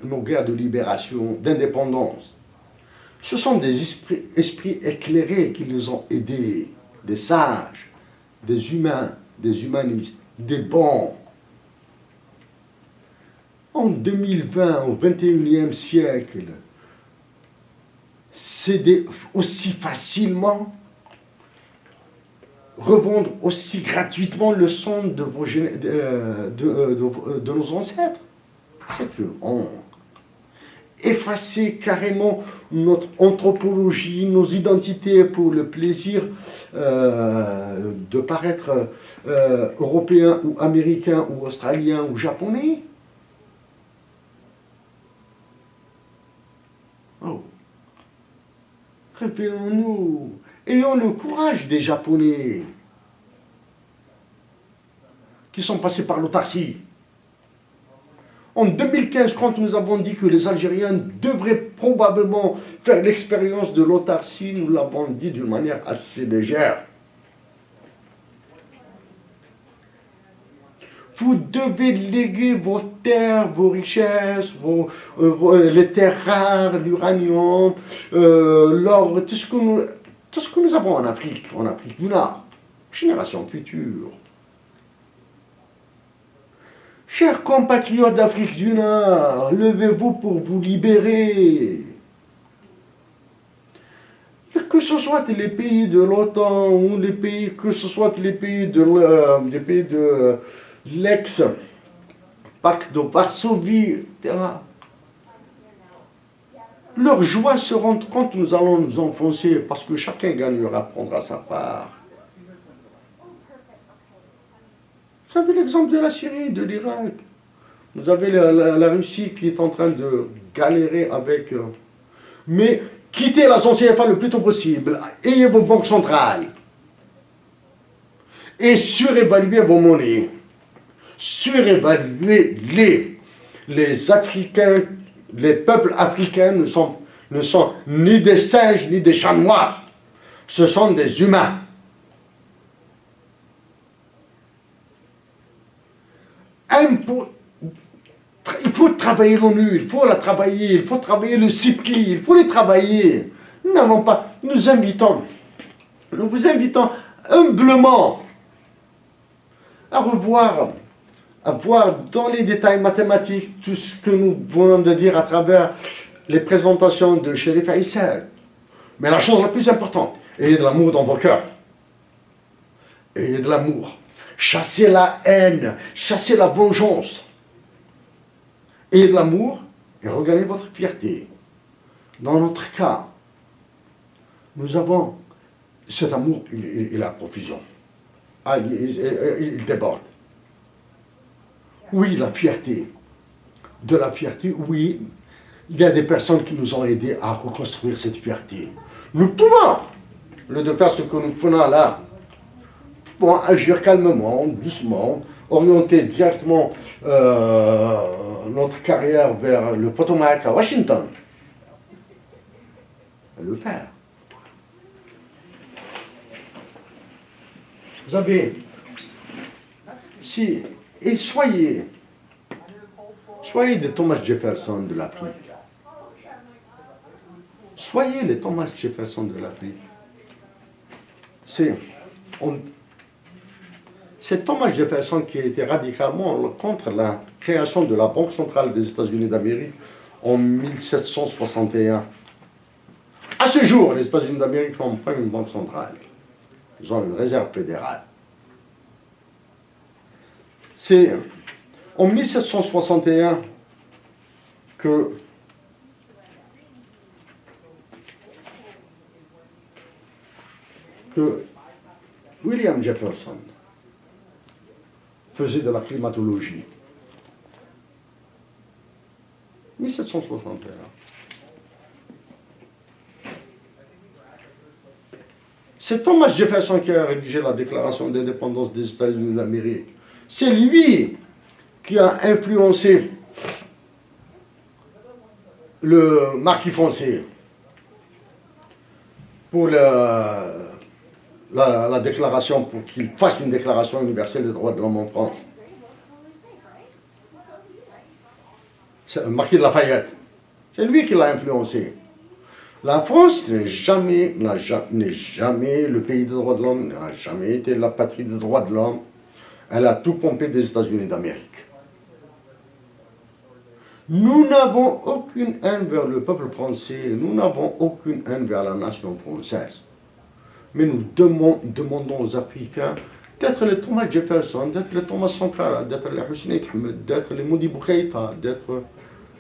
nos guerres de libération, d'indépendance. Ce sont des esprits éclairés qui les ont aidés, des sages, des humains, des humanistes, des bons. En 2020, au XXIe siècle, céder aussi facilement, revendre aussi gratuitement le sang de nos ancêtres. C'est une honte. Effacer carrément notre anthropologie, nos identités pour le plaisir de paraître européen ou américain ou australien ou japonais. Oh. Réveillons-nous. Ayons le courage des Japonais qui sont passés par l'autarcie. En 2015, quand nous avons dit que les Algériens devraient probablement faire l'expérience de l'autarcie, nous l'avons dit d'une manière assez légère. Vous devez léguer vos terres, vos richesses, les terres rares, l'uranium, l'or, tout ce que nous avons en Afrique du Nord, génération future. Chers compatriotes d'Afrique du Nord, levez-vous pour vous libérer. Que ce soit les pays de l'OTAN ou que ce soit les pays de l'ex-pacte de Varsovie, etc. Leur joie sera quand nous allons nous enfoncer, parce que chacun gagnera, prendra sa part. Vous avez l'exemple de la Syrie, de l'Irak. Vous avez la Russie qui est en train de galérer avec... mais quittez la zone CFA le plus tôt possible. Ayez vos banques centrales. Et surévaluez vos monnaies. Surévaluez-les. Les Africains, les peuples africains ne sont ni des singes ni des chats noirs. Ce sont des humains. Il faut travailler l'ONU, il faut la travailler, il faut travailler le CIPCI, il faut les travailler. Nous n'avons pas, nous vous invitons humblement à revoir, à voir dans les détails mathématiques tout ce que nous venons de dire à travers les présentations de Chérif Aïssad. Mais la chose la plus importante, ayez de l'amour dans vos cœurs. Ayez de l'amour. Chassez la haine, chassez la vengeance. Ayez de l'amour et regagnez votre fierté. Dans notre cas, nous avons cet amour, il a profusion. Ah, il déborde. Oui, la fierté. De la fierté, oui, il y a des personnes qui nous ont aidés à reconstruire cette fierté. Nous pouvons, au lieu de faire ce que nous faisons là, nous pouvons agir calmement, doucement, orienter directement notre carrière vers le Potomac à Washington. Et le faire. Vous avez, et soyez des Thomas Jefferson de l'Afrique. Soyez les Thomas Jefferson de l'Afrique. C'est Thomas Jefferson qui a été radicalement contre la création de la Banque centrale des États-Unis d'Amérique en 1761. À ce jour, les États-Unis d'Amérique n'ont pas une banque centrale. Ils ont une réserve fédérale. C'est en 1761 que William Jefferson faisait de la climatologie. 1761. C'est Thomas Jefferson qui a rédigé la Déclaration d'indépendance des États-Unis d'Amérique. C'est lui qui a influencé le Marquis français pour la déclaration, pour qu'il fasse une déclaration universelle des droits de l'homme en France. C'est le Marquis de Lafayette. C'est lui qui l'a influencé. La France n'est jamais le pays des droits de l'homme, n'a jamais été la patrie des droits de l'homme. Elle a tout pompé des États-Unis d'Amérique. Nous n'avons aucune haine vers le peuple français, nous n'avons aucune haine vers la nation française. Mais nous demandons aux Africains d'être les Thomas Jefferson, d'être les Thomas Sankara, d'être les Hussein Ahmed, d'être les Modibo Keïta, d'être,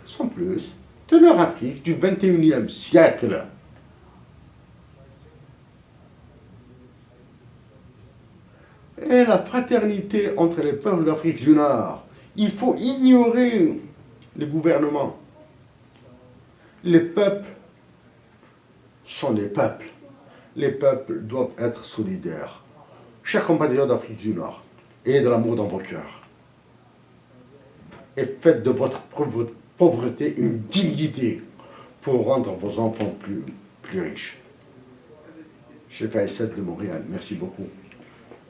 sans plus, de leur Afrique du 21e siècle. Et la fraternité entre les peuples d'Afrique du Nord. Il faut ignorer les gouvernements. Les peuples sont des peuples. Les peuples doivent être solidaires. Chers compatriotes d'Afrique du Nord, ayez de l'amour dans vos cœurs. Et faites de votre pauvreté une dignité pour rendre vos enfants plus riches. J'ai fait 7 de Montréal. Merci beaucoup.